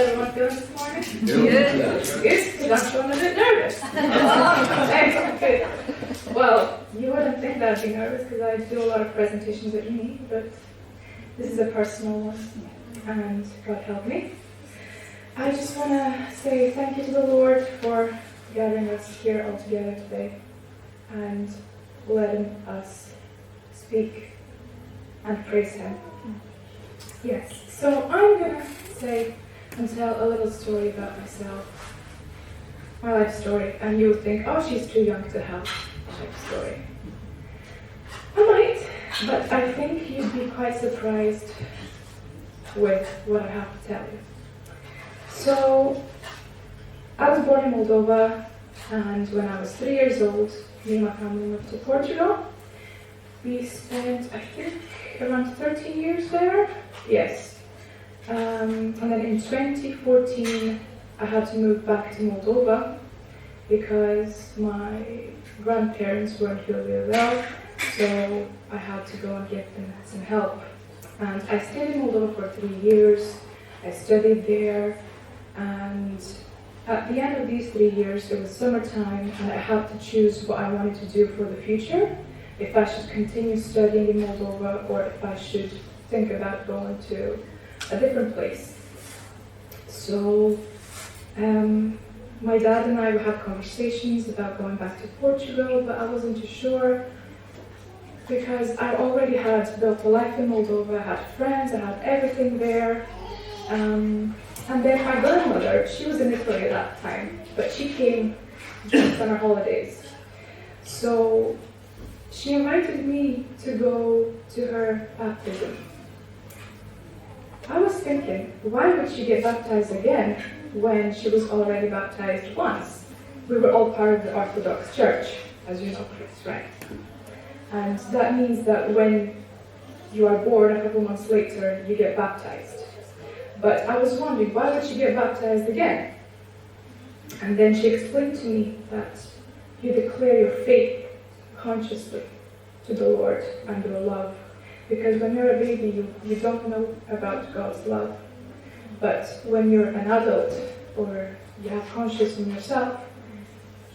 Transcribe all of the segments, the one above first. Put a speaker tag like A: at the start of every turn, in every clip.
A: everyone feeling this morning? Good. Good, because I'm feeling a bit nervous. Okay, good. Well, you wouldn't think that I'd be nervous because I do a lot of presentations at uni, but this is a personal one, and God help me. I just want to say thank you to the Lord for gathering us here all together today and letting us speak and praise Him. Yes, so I'm going to say and tell a little story about myself, my life story, and you would think, oh, she's too young to have a life story. I might, but I think you'd be quite surprised with what I have to tell you. So, I was born in Moldova, and when I was 3 years old, me and my family moved to Portugal. We spent, I think, around 13 years there. Yes. And then in 2014, I had to move back to Moldova because my grandparents weren't really well, so I had to go and give them some help. And I stayed in Moldova for 3 years. I studied there, and at the end of these 3 years, it was summertime, and I had to choose what I wanted to do for the future. If I should continue studying in Moldova, or if I should think about going to a different place. So, my dad and I would have conversations about going back to Portugal, but I wasn't too sure because I already had built a life in Moldova. I had friends, I had everything there. And then my grandmother, she was in Italy at that time, but she came during summer holidays. So she invited me to go to her baptism. I was thinking, why would she get baptized again when she was already baptized once? We were all part of the Orthodox Church, as you know, Chris, right? And that means that when you are born, a couple months later, you get baptized. But I was wondering, why would she get baptized again? And then she explained to me that you declare your faith consciously to the Lord and your love. Because when you're a baby, you don't know about God's love. But when you're an adult, or you have conscience in yourself,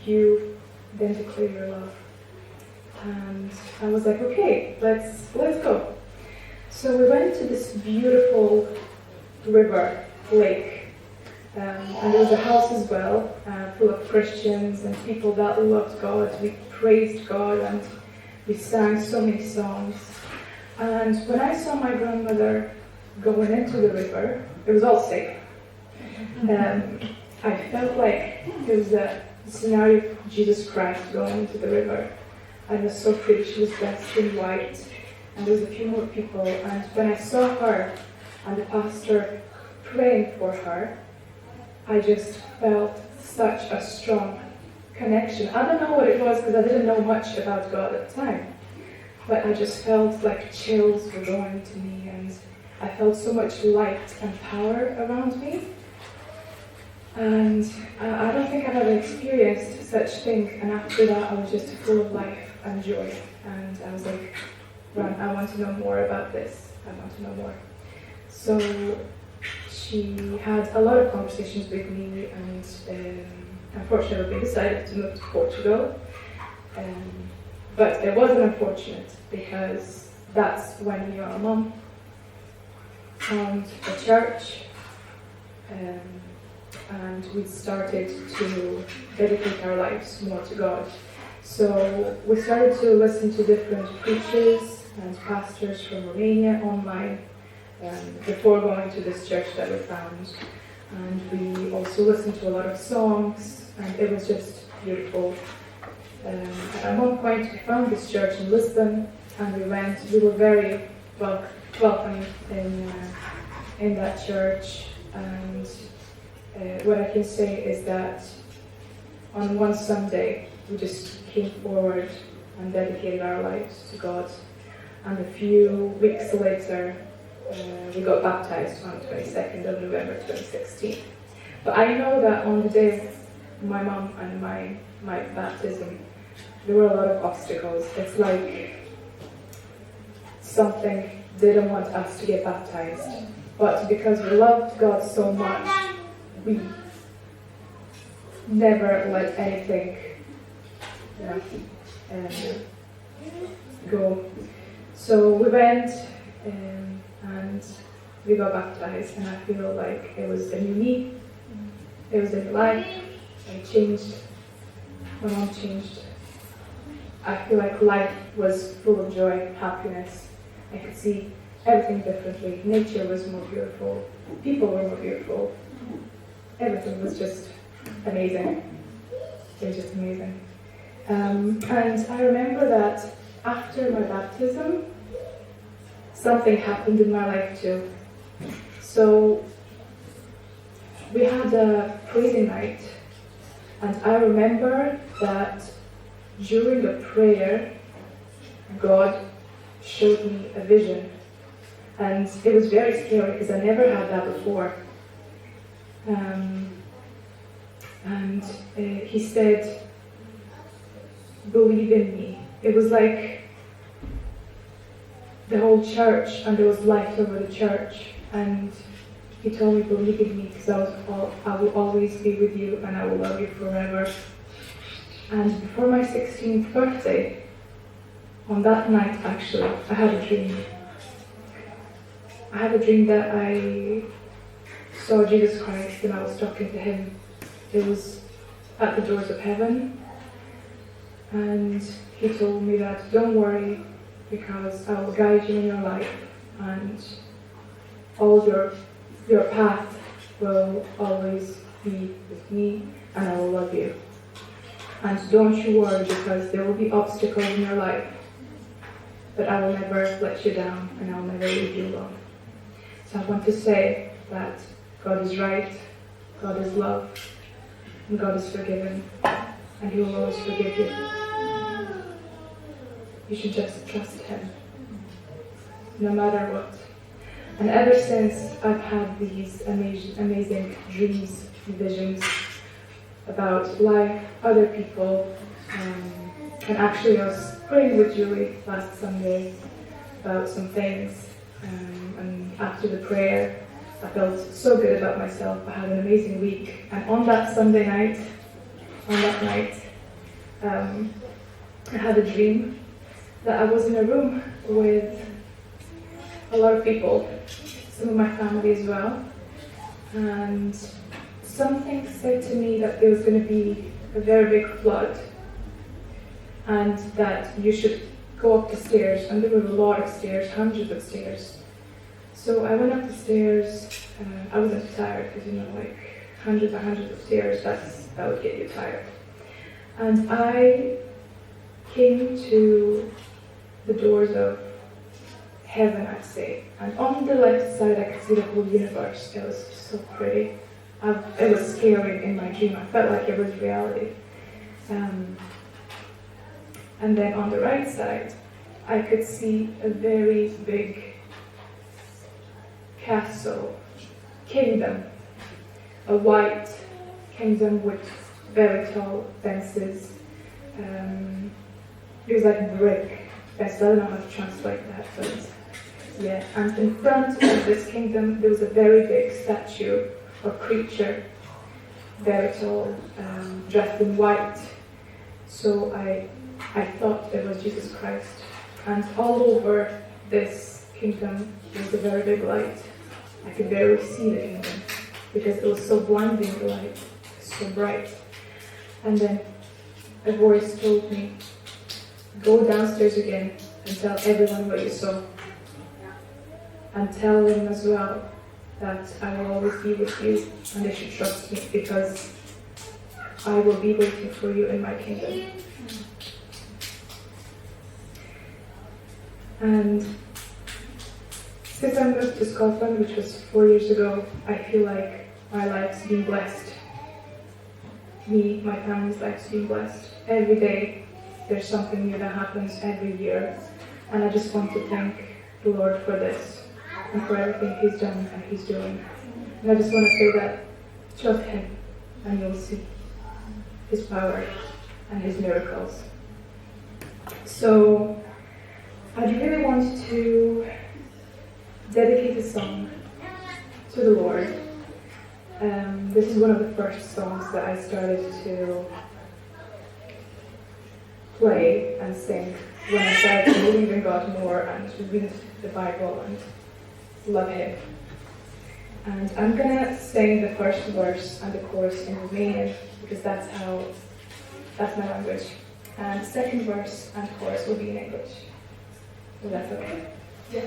A: you then declare your love. And I was like, okay, let's go. So we went to this beautiful river, lake, and there was a house as well, full of Christians and people that loved God. We praised God and we sang so many songs. And when I saw my grandmother going into the river, it was all safe. I felt like it was a scenario of Jesus Christ going into the river. And it was so pretty. She was dressed in white, and there was a few more people. And when I saw her and the pastor praying for her, I just felt such a strong connection. I don't know what it was because I didn't know much about God at the time, but I just felt like chills were going to me, and I felt so much light and power around me. And I don't think I've ever experienced such thing. And after that, I was just full of life and joy. And I was like, right, I want to know more about this. I want to know more. So she had a lot of conversations with me, and unfortunately we decided to move to Portugal. But it wasn't unfortunate, because that's when your mom found a church, and we started to dedicate our lives more to God. So we started to listen to different preachers and pastors from Romania online before going to this church that we found. And we also listened to a lot of songs, and it was just beautiful. At one point we found this church in Lisbon, and we went. We were very welcome in that church. And what I can say is that on one Sunday we just came forward and dedicated our lives to God. And a few weeks later we got baptized on the 22nd of November 2016. But I know that on the day of my mom and my baptism, there were a lot of obstacles. It's like something didn't want us to get baptized. But because we loved God so much, we never let anything go. So we went and we got baptized, and I feel like it was a new me, it was a new life. I changed, my mom changed. I feel like life was full of joy, happiness. I could see everything differently. Nature was more beautiful, people were more beautiful. Everything was just amazing. It was just amazing. And I remember that after my baptism, something happened in my life too. So we had a praising night, and I remember that during the prayer, God showed me a vision. And it was very scary because I never had that before. And he said, believe in me. It was like the whole church, and there was light over the church. And he told me, believe in me, because I will always be with you and I will love you forever. And before my 16th birthday, on that night actually, I had a dream. I had a dream that I saw Jesus Christ and I was talking to him. It was at the doors of heaven. And he told me that, don't worry, because I will guide you in your life, and all your path will always be with me, and I will love you. And don't you worry, because there will be obstacles in your life, but I will never let you down, and I will never leave you alone. So I want to say that God is right, God is love, and God is forgiven, and He will always forgive you. You should just trust Him, no matter what. And ever since, I've had these amazing dreams and visions about life, other people. And actually, I was praying with Julie last Sunday about some things. And after the prayer, I felt so good about myself. I had an amazing week. And on that Sunday night, I had a dream that I was in a room with a lot of people, some of my family as well, and something said to me that there was going to be a very big flood, and that you should go up the stairs, and there were a lot of stairs, hundreds of stairs. So I went up the stairs. I wasn't tired, because like hundreds and hundreds of stairs, that would get you tired. And I came to the doors of heaven, I'd say. And on the left side, I could see the whole universe. It was so pretty. It was scary in my dream. I felt like it was reality. And then on the right side, I could see a very big castle, kingdom, a white kingdom with very tall fences. It was like brick. I don't know how to translate that, but yeah. And in front of this kingdom, there was a very big statue or creature, very tall, dressed in white. So I thought it was Jesus Christ. And all over this kingdom, there was a very big light. I could barely see the kingdom because it was so blinding, the light, so bright. And then a voice told me, go downstairs again and tell everyone what you saw. And tell them as well that I will always be with you, and they should trust me, because I will be waiting for you in my kingdom. And since I moved to Scotland, which was 4 years ago, I feel like my life's been blessed. Me, my family's life's been blessed. Every day, there's something new that happens every year. And I just want to thank the Lord for this and for everything He's done and He's doing. And I just want to say that trust Him and you'll see His power and His miracles. So I really want to dedicate a song to the Lord. This is one of the first songs that I started to play and sing when I started to believe in God more and read the Bible and love Him. And I'm gonna sing the first verse and the chorus in Romanian because that's my language. And the second verse and chorus will be in English. So that's okay? Yeah.